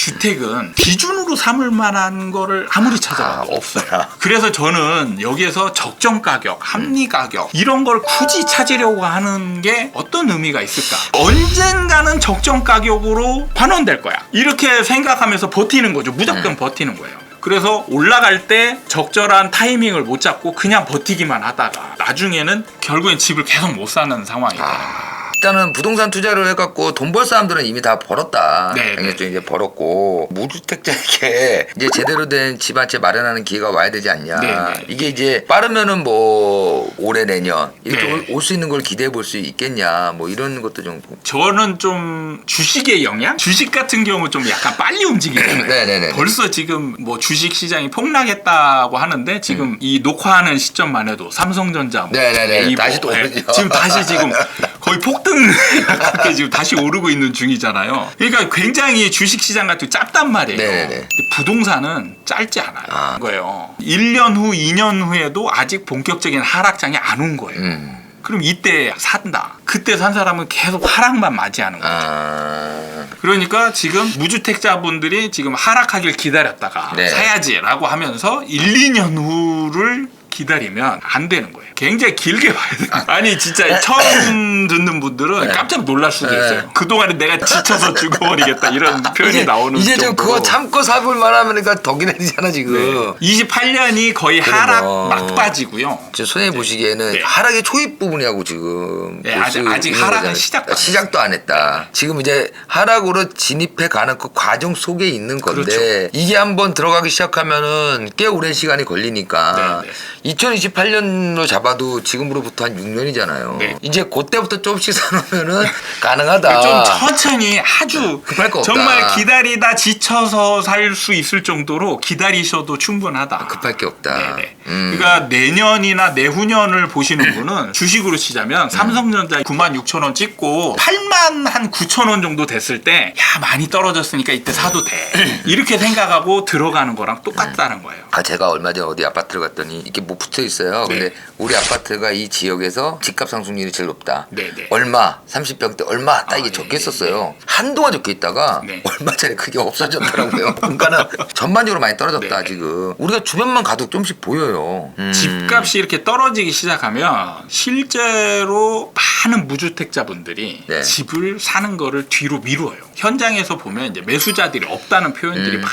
주택은 기준으로 삼을 만한 거를 아무리 찾아봐도 없어요. 그래서 저는 여기에서 적정 가격, 합리 가격 이런 걸 굳이 찾으려고 하는 게 어떤 의미가 있을까? 언젠가는 적정 가격으로 환원될 거야. 이렇게 생각하면서 버티는 거죠. 무조건 버티는 거예요. 그래서 올라갈 때 적절한 타이밍을 못 잡고 그냥 버티기만 하다가 나중에는 결국엔 집을 계속 못 사는 상황이 되는 거예요. 일단은 부동산 투자를 해갖고 돈 벌 사람들은 이미 다 벌었다. 네, 당연히 이제 벌었고 무주택자에게 이제 제대로 된 집 한 채 마련하는 기회가 와야 되지 않냐. 네. 이게 이제 빠르면은 뭐 올해 내년 이렇게 네. 올 수 있는 걸 기대해 볼 수 있겠냐. 뭐 이런 것도 좀. 저는 좀 주식의 영향? 주식 같은 경우 좀 약간 빨리 움직이잖아요. 네네네. 벌써 지금 뭐 주식 시장이 폭락했다고 하는데 지금 이 녹화하는 시점만 해도 삼성전자, 뭐 네네네. 네이버, 다시 또 오르죠. 지금 다시 지금 거의 폭등 가깝게 지금 다시 오르고 있는 중이잖아요. 그러니까 굉장히 주식 시장 같은 게 짧단 말이에요. 네네네. 근데 부동산은 짧지 않아요. 거예요. 1년 후, 2년 후에도 아직 본격적인 하락장이 안 온 거예요. 그럼 이때 산다. 그때 산 사람은 계속 하락만 맞이하는 거죠. 그러니까 지금 무주택자분들이 지금 하락하길 기다렸다가 네. 사야지라고 하면서 1, 2년 후를 기다리면 안 되는 거예요. 굉장히 길게 봐야 돼요. 아니 진짜 처음 듣는 분들은 깜짝 놀랄 수도 있어요. 그동안에 내가 지쳐서 죽어버리겠다 이런 표현이 나오는 이제 좀 정도로. 그거 참고 사볼 만하면니까 더 기다리잖아 지금. 28년이 거의 하락 막바지고요. 저 선생님 보시기에는 네. 하락의 초입 부분이라고 지금 네, 볼 수 아직 있는 하락은 거잖아요. 시작도 안 안 했다. 지금 이제 하락으로 진입해 가는 그 과정 속에 있는 건데 그렇죠. 이게 한번 들어가기 시작하면은 꽤 오랜 시간이 걸리니까 네. 2028년으로 잡아도 지금으로부터 한 6년이잖아요. 네. 이제 그때부터 조금씩 사놓으면은 가능하다. 좀 천천히 아주 급할 거 없다. 정말 기다리다 지쳐서 살 수 있을 정도로 기다리셔도 충분하다. 급할 게 없다. 네네. 그러니까 내년이나 내후년을 보시는 분은 주식으로 치자면 삼성전자 96,000원 찍고 8만 한 9,000원 정도 됐을 때 야 많이 떨어졌으니까 이때 사도 돼. 이렇게 생각하고 들어가는 거랑 똑같다는 거예요. 제가 얼마 전에 어디 아파트를 갔더니 이렇게 뭐 붙어 있어요. 네. 근데 우리 아파트가 이 지역에서 집값 상승률이 제일 높다. 네네. 얼마, 30평대 얼마 딱 이게 네, 적혀 있었어요. 한동안 적혀 있다가 네. 얼마 전에 그게 없어졌더라고요. 그러니까는 전반적으로 많이 떨어졌다 네. 지금. 우리가 주변만 가도 좀씩 보여요. 집값이 이렇게 떨어지기 시작하면 실제로 많은 무주택자분들이 네. 집을 사는 거를 뒤로 미루어요. 현장에서 보면 이제 매수자들이 없다는 표현들이 막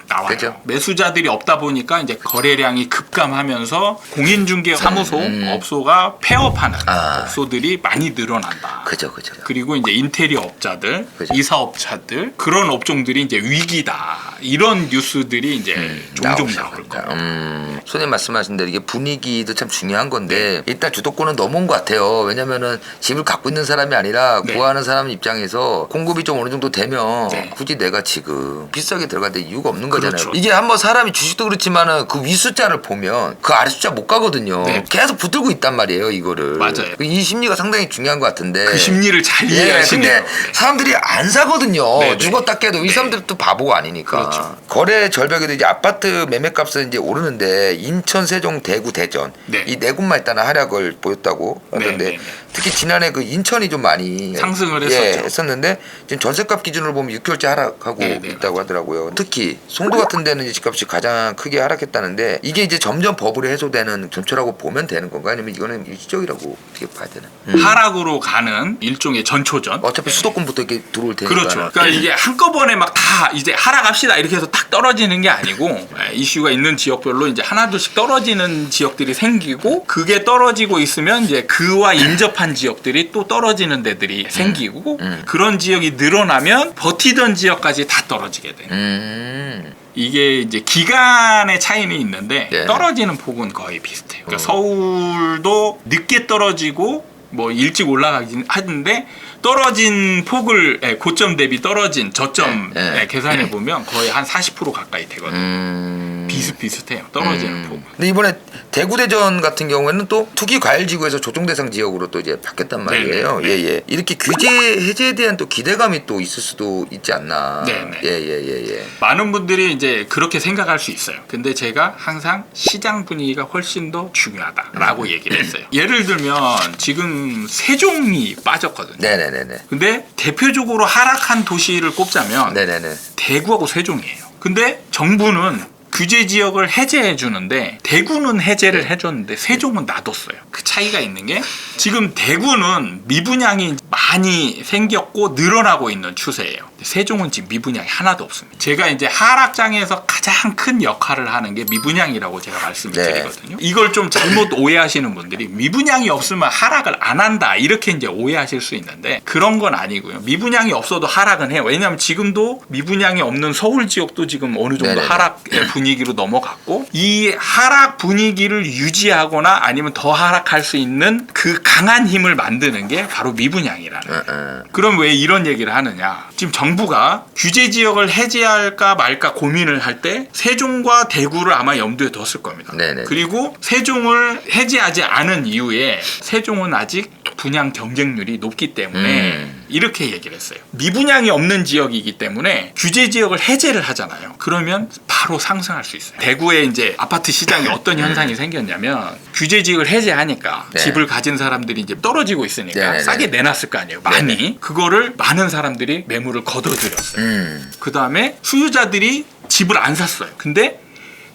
나와요. 그렇죠. 매수자들이 없다 보니까 이제 거래량이 급감하면서 공인중개 사무소 업소가 폐업하는 업소들이 많이 늘어난다. 그죠. 그리고 이제 인테리어 업자들, 그죠. 이사업자들 그런 업종들이 이제 위기다. 이런 뉴스들이 이제 종종 나오죠. 나올 거예요. 손님 말씀하신 대로 이게 분위기도 참 중요한 건데 일단 주도권은 넘어온 것 같아요. 왜냐면은 집을 갖고 있는 사람이 아니라 네. 구하는 사람 입장에서 공급이 좀 어느 정도 되면 네. 굳이 내가 지금 비싸게 들어갈 때 이유가 없는 거잖아요. 그렇죠. 이게 한번 사람이 주식도 그렇지만은 그 위 숫자를 보면 그 아래 숫자 못 가거든요. 네. 계속 붙들고 있단 말이에요, 이거를. 맞아요. 이 심리가 상당히 중요한 것 같은데. 그 심리를 잘 예, 이해하시네요. 근데 사람들이 안 사거든요. 네, 네. 죽었다 깨도 이 사람들도 바보가 아니니까. 그렇죠. 거래 절벽에도 이제 아파트 매매값은 이제 오르는데 인천, 세종, 대구, 대전 네. 이 네 곳만 일단은 하락을 보였다고 하던데 네, 네. 특히 지난해 그 인천이 좀 많이 상승을 예, 했었죠. 했었는데 지금 전세값 기준으로 보면 6개월째 하락하고 네, 네. 있다고 하더라고요. 특히 송도 같은 데는 이제 집값이 가장 크게 하락했다는데 이게 이제 점점 버블이 해소되는 전초라고 보면 되는 건가 아니면 이거는 일시적이라고 어떻게 봐야 되나? 하락으로 가는 일종의 전초전. 어차피 수도권부터 이렇게 들어올 테니까. 그렇죠. 그러니까 이게 한꺼번에 막 다 이제 하락합시다 이렇게 해서 딱 떨어지는 게 아니고 이슈가 있는 지역별로 이제 하나둘씩 떨어지는 지역들이 생기고 그게 떨어지고 있으면 이제 그와 인접한 지역들이 또 떨어지는 데들이 생기고 그런 지역이 늘어나면 버티던 지역까지 다 떨어지게 돼요. 이게 이제 기간의 차이는 있는데 네. 떨어지는 폭은 거의 비슷해요. 그러니까 서울도 늦게 떨어지고 뭐 일찍 올라가긴 하는데 떨어진 폭을 고점 대비 떨어진 저점 계산해 보면 거의 한 40% 가까이 되거든요. 비슷비슷해요. 떨어지는 폭. 근데 이번에 대구 대전 같은 경우에는 또 투기 과일 지구에서 조정 대상 지역으로 또 이제 바뀌었단 말이에요. 네네. 예예. 이렇게 규제 해제에 대한 또 기대감이 또 있을 수도 있지 않나. 네네. 예예예. 많은 분들이 이제 그렇게 생각할 수 있어요. 근데 제가 항상 시장 분위기가 훨씬 더 중요하다라고 얘기를 했어요. 예를 들면 지금 세종이 빠졌거든요. 네네네네. 근데 대표적으로 하락한 도시를 꼽자면 네네네. 대구하고 세종이에요. 근데 정부는 규제 지역을 해제해 주는데 대구는 해제를 해줬는데 세종은 놔뒀어요. 그 차이가 있는 게 지금 대구는 미분양이 많이 생겼고 늘어나고 있는 추세예요. 세종은 지금 미분양이 하나도 없습니다. 제가 이제 하락장에서 가장 큰 역할을 하는 게 미분양이라고 제가 말씀을 드리거든요. 이걸 좀 잘못 오해하시는 분들이 미분양이 없으면 하락을 안 한다 이렇게 이제 오해하실 수 있는데 그런 건 아니고요. 미분양이 없어도 하락은 해요. 왜냐하면 지금도 미분양이 없는 서울 지역도 지금 어느 정도 네네네. 하락의 분위기로 넘어갔고 이 하락 분위기를 유지하거나 아니면 더 하락할 수 있는 그 강한 힘을 만드는 게 바로 미분양이라는. 그럼 왜 이런 얘기를 하느냐? 지금 정부가 규제 지역을 해제할까 말까 고민을 할 때 세종과 대구를 아마 염두에 뒀을 겁니다. 네네. 그리고 세종을 해제하지 않은 이유에 세종은 아직 분양 경쟁률이 높기 때문에 이렇게 얘기를 했어요. 미분양이 없는 지역이기 때문에 규제 지역을 해제를 하잖아요. 그러면 바로 상승할 수 있어요. 대구에 이제 아파트 시장에 어떤 현상이 생겼냐면 규제 지역을 해제하니까 네. 집을 가진 사람들이 이제 떨어지고 있으니까 네네네. 싸게 내놨을 거 아니에요. 많이. 네네. 그거를 많은 사람들이 매물을 걷어들였어요. 그 다음에 수요자들이 집을 안 샀어요. 근데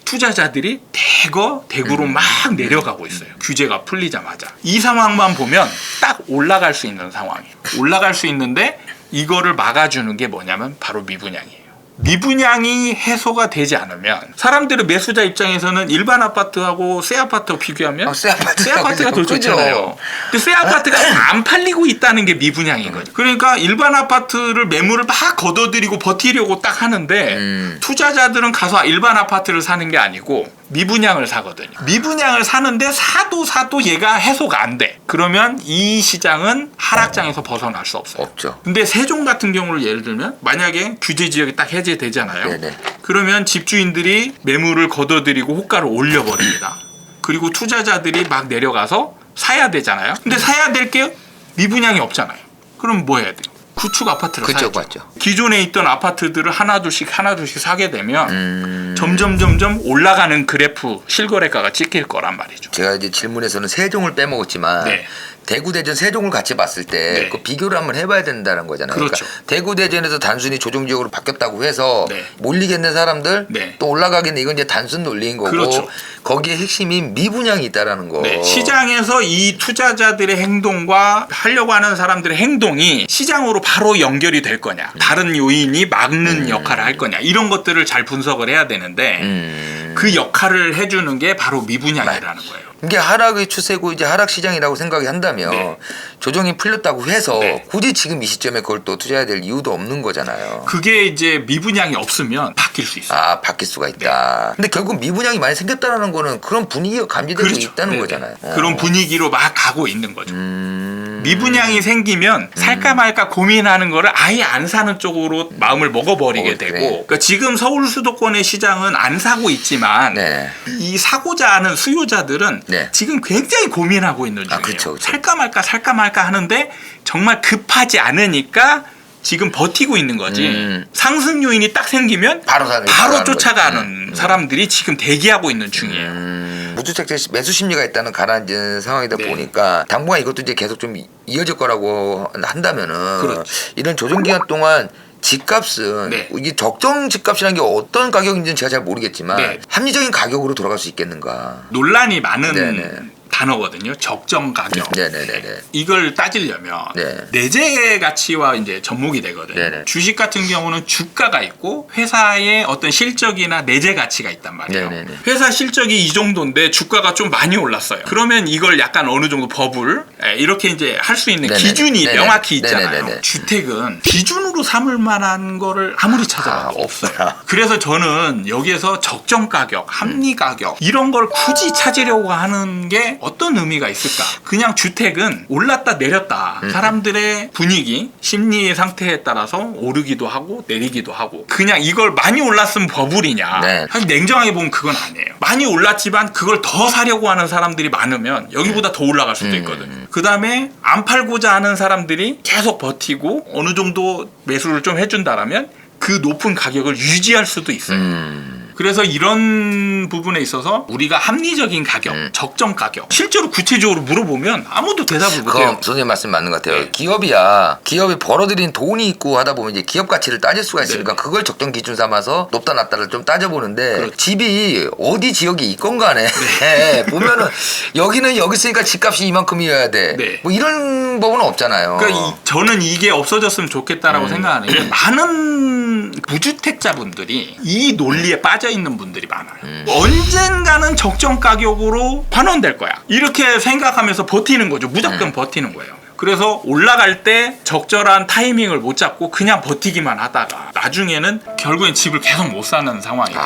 투자자들이 대구로 막 내려가고 있어요. 규제가 풀리자마자. 이 상황만 보면 딱 올라갈 수 있는 상황이에요. 올라갈 수 있는데 이거를 막아주는 게 뭐냐면 바로 미분양이에요. 미분양이 해소가 되지 않으면 사람들의 매수자 입장에서는 일반 아파트하고 새 아파트하고 비교하면 새 아파트가 더 그죠. 좋잖아요. 근데 새 아파트가 안 팔리고 있다는 게 미분양인 거죠. 그러니까 일반 아파트를 매물을 막 걷어들이고 버티려고 딱 하는데 투자자들은 가서 일반 아파트를 사는 게 아니고 미분양을 사거든요. 미분양을 사는데 사도 얘가 해소가 안 돼. 그러면 이 시장은 하락장에서 벗어날 수 없어요. 없죠. 근데 세종 같은 경우를 예를 들면 만약에 규제 지역이 딱 해제되잖아요. 네네. 그러면 집주인들이 매물을 걷어들이고 호가를 올려버립니다. 그리고 투자자들이 막 내려가서 사야 되잖아요. 근데 사야 될 게 미분양이 없잖아요. 그럼 뭐 해야 돼요? 구축 아파트를 그쵸, 사야죠. 맞죠. 기존에 있던 아파트들을 하나둘씩 사게 되면 점점 올라가는 그래프 실거래가가 찍힐 거란 말이죠. 제가 이제 질문에서는 세종을 빼먹었지만 네. 대구 대전 세종을 같이 봤을 때 네. 그 비교를 한번 해봐야 된다는 거잖아요. 그렇죠. 그러니까 대구 대전에서 단순히 조정 지역으로 바뀌었다고 해서 네. 몰리겠는 사람들 네. 또 올라가겠네 이건 이제 단순 논리인 거고 그렇죠. 거기에 핵심이 미분양이 있다라는 거. 네, 시장에서 이 투자자들의 행동과 하려고 하는 사람들의 행동이 시장으로 바로 연결이 될 거냐, 다른 요인이 막는 역할을 할 거냐 이런 것들을 잘 분석을 해야 되는데 그 역할을 해주는 게 바로 미분양이라는 거예요. 이게 하락의 추세고 이제 하락 시장이라고 생각이 한다면 네. 조정이 풀렸다고 해서 네. 굳이 지금 이 시점에 그걸 또 투자해야 될 이유도 없는 거잖아요. 그게 이제 미분양이 없으면 바뀔 수 있어요. 아 바뀔 수가 있다. 근데 결국 미분양이 많이 생겼다라는 거는 그런 분위기가 감지되고 있다는 네네. 거잖아요. 그런 분위기로 막 가고 있는 거죠. 미분양이 생기면 살까 말까 고민하는 거를 아예 안 사는 쪽으로 마음을 먹어버리게 되고 그래. 그러니까 지금 서울 수도권의 시장은 안 사고 있지만 네. 이 사고자 하는 수요자들은 네. 지금 굉장히 고민하고 있는 중이에요. 그쵸. 살까 말까 하는데 정말 급하지 않으니까 지금 버티고 있는 거지. 상승 요인이 딱 생기면 바로 사는 쫓아가는 사람들이 지금 대기하고 있는 중이에요. 무주택자 매수 심리가 있다는 가라앉은 상황이다 네. 보니까 당분간 이것도 이제 계속 좀 이어질 거라고 한다면은 그렇죠. 이런 조정 기간 동안 집값은 네. 이게 적정 집값이라는 게 어떤 가격인지는 제가 잘 모르겠지만 네. 합리적인 가격으로 돌아갈 수 있겠는가. 논란이 많은 네네. 단어거든요. 적정 가격. 네네네네. 이걸 따지려면 네. 내재 가치와 이제 접목이 되거든요. 네네. 주식 같은 경우는 주가가 있고 회사의 어떤 실적이나 내재 가치가 있단 말이에요. 네네네. 회사 실적이 이 정도인데 주가가 좀 많이 올랐어요. 그러면 이걸 약간 어느 정도 버블 이렇게 이제 할 수 있는 네네네. 기준이 네네. 명확히 있잖아요. 네네네네. 주택은 기준으로 삼을 만한 거를 아무리 찾아봐도 없어요. 그래서 저는 여기에서 적정 가격, 합리 가격 이런 걸 굳이 찾으려고 하는 게 어떤 의미가 있을까? 그냥 주택은 올랐다 내렸다. 사람들의 분위기, 심리 상태에 따라서 오르기도 하고 내리기도 하고 그냥 이걸 많이 올랐으면 버블이냐. 네. 사실 냉정하게 보면 그건 아니에요. 많이 올랐지만 그걸 더 사려고 하는 사람들이 많으면 여기보다 더 올라갈 수도 있거든요. 그 다음에 안 팔고자 하는 사람들이 계속 버티고 어느 정도 매수를 좀 해준다라면 그 높은 가격을 유지할 수도 있어요. 그래서 이런 부분에 있어서 우리가 합리적인 가격, 적정 가격 실제로 구체적으로 물어보면 아무도 대답을 못해요. 그럼 선생님 말씀 맞는 것 같아요. 네. 기업이 벌어들인 돈이 있고 하다 보면 이제 기업 가치를 따질 수가 있으니까 그걸 적정 기준 삼아서 높다 낮다를 좀 따져보는데 그렇죠. 집이 어디 지역이 있건 간에 보면은 여기는 여기 있으니까 집값이 이만큼이어야 돼. 네. 뭐 이런 법은 없잖아요. 그러니까 저는 이게 없어졌으면 좋겠다라고 생각하는 게 많은 무주택자분들이 이 논리에 빠져 있는 분들이 많아요. 언젠가는 적정 가격으로 반환될 거야. 이렇게 생각하면서 버티는 거죠. 무조건 버티는 거예요. 그래서 올라갈 때 적절한 타이밍을 못 잡고 그냥 버티기만 하다가 나중에는 결국엔 집을 계속 못 사는 상황이 돼요.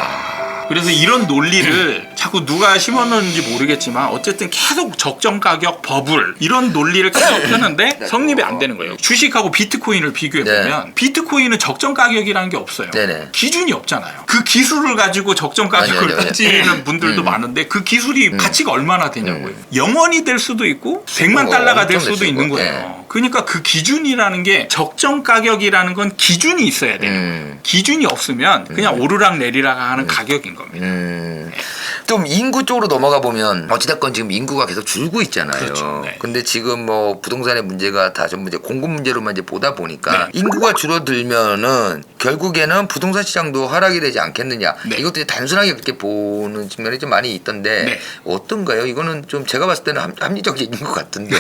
그래서 이런 논리를 자꾸 누가 심었는지 모르겠지만 어쨌든 계속 적정 가격 버블 이런 논리를 계속 펴는데 성립이 안 되는 거예요. 주식하고 비트코인을 비교해보면 비트코인은 적정 가격이라는 게 없어요. 네네. 기준이 없잖아요. 그 기술을 가지고 적정 가격을 따지는 분들도 많은데 그 기술이 가치가 얼마나 되냐고요. 0원이 될 수도 있고 100만 달러가 될 수도 있는 거예요. 그러니까 그 기준이라는 게 적정 가격이라는 건 기준이 있어야 돼요. 기준이 없으면 그냥 오르락 내리락 하는 가격인 겁니다. 좀 인구 쪽으로 넘어가 보면 어찌됐건 지금 인구가 계속 줄고 있잖아요. 그렇죠. 네. 근데 지금 뭐 부동산의 문제가 다 전부 이제 공급 문제로만 이제 보다 보니까 네. 인구가 줄어들면은 결국에는 부동산 시장도 하락이 되지 않겠느냐. 네. 이것도 단순하게 그렇게 보는 측면이 좀 많이 있던데 네. 어떤가요? 이거는 좀 제가 봤을 때는 합리적인 것 같은데.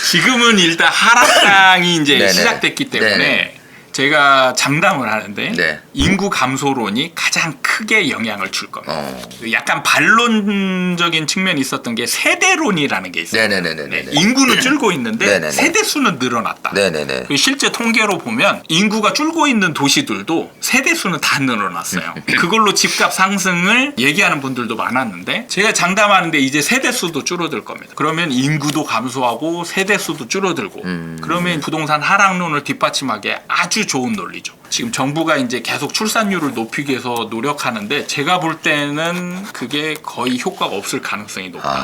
지금은 일단 하락장이 이제 네네. 시작됐기 때문에 네네. 제가 장담을 하는데 네. 인구 감소론이 가장 크게 영향을 줄 겁니다. 약간 반론적인 측면이 있었던 게 세대론이라는 게 있어요. 네네네네. 인구는 줄고 있는데 네네네. 세대 수는 늘어났다. 네네네. 실제 통계로 보면 인구가 줄고 있는 도시들도 세대 수는 다 늘어났어요. 그걸로 집값 상승을 얘기하는 분들도 많았는데 제가 장담하는데 이제 세대 수도 줄어들 겁니다. 그러면 인구도 감소하고 세대 수도 줄어들고 그러면 부동산 하락론을 뒷받침하기에 아주 좋은 논리죠. 지금 정부가 이제 계속 출산율을 높이기 위해서 노력하는데 제가 볼 때는 그게 거의 효과가 없을 가능성이 높아요.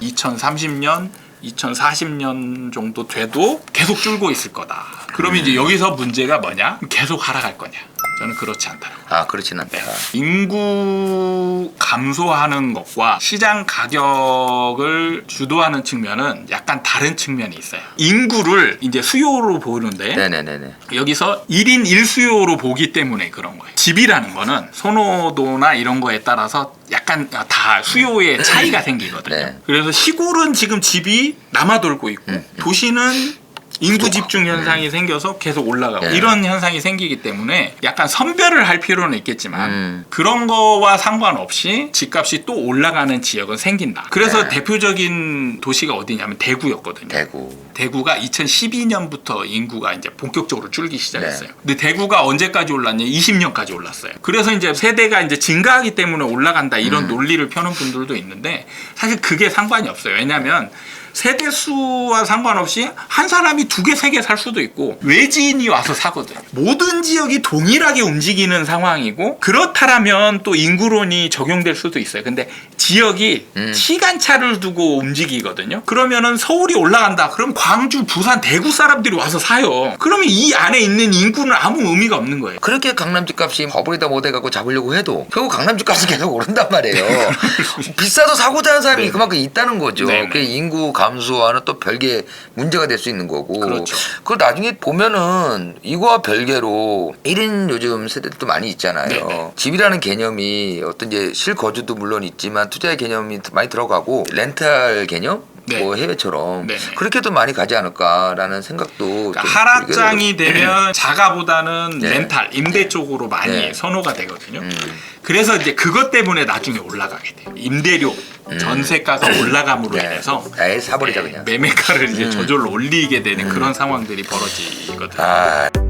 2030년 2040년 정도 돼도 계속 줄고 있을 거다. 그러면 이제 여기서 문제가 뭐냐? 계속 하락할 거냐? 저는 그렇지 않다. 그렇진 않다. 인구 감소하는 것과 시장 가격을 주도하는 측면은 약간 다른 측면이 있어요. 인구를 이제 수요로 보는데 네네네네. 여기서 1인 1수요로 보기 때문에 그런 거예요. 집이라는 거는 선호도나 이런 거에 따라서 약간 다 수요의 차이가 생기거든요. 네. 그래서 시골은 지금 집이 남아돌고 있고 도시는 인구 집중 현상이 생겨서 계속 올라가고 이런 현상이 생기기 때문에 약간 선별을 할 필요는 있겠지만 그런 거와 상관없이 집값이 또 올라가는 지역은 생긴다. 그래서 대표적인 도시가 어디냐면 대구였거든요. 대구가 2012년부터 인구가 이제 본격적으로 줄기 시작했어요. 근데 대구가 언제까지 올랐냐? 20년까지 올랐어요. 그래서 이제 세대가 이제 증가하기 때문에 올라간다 이런 논리를 펴는 분들도 있는데 사실 그게 상관이 없어요. 왜냐하면 세대 수와 상관없이 한 사람이 2개, 3개 살 수도 있고 외지인이 와서 사거든요. 모든 지역이 동일하게 움직이는 상황이고 그렇다면 또 인구론이 적용될 수도 있어요. 근데 지역이 시간차를 두고 움직이거든요. 그러면은 서울이 올라간다. 그럼 광주, 부산, 대구 사람들이 와서 사요. 그러면 이 안에 있는 인구는 아무 의미가 없는 거예요. 그렇게 강남 집값이 버블이다 못 해갖고 잡으려고 해도 결국 강남 집값은 계속 오른단 말이에요. 비싸도 사고자 하는 사람이 그만큼 있다는 거죠. 그 인구 감소와는 또 별개 문제가 될 수 있는 거고. 그렇죠. 그걸 나중에 보면은 이거와 별개로 1인 요즘 세대도 많이 있잖아요. 네네. 집이라는 개념이 어떤 이제 실거주도 물론 있지만 투자의 개념이 많이 들어가고 렌탈 개념? 뭐 해외처럼 그렇게도 많이 가지 않을까라는 생각도 그러니까 하락장이 되면 자가보다는 렌탈, 임대 쪽으로 많이 선호가 되거든요. 그래서 이제 그것 때문에 나중에 올라가게 돼요. 임대료, 전세가가 올라감으로 인해서 아예 사버리자 그냥. 매매가를 이제 저절로 올리게 되는 그런 상황들이 벌어지거든요.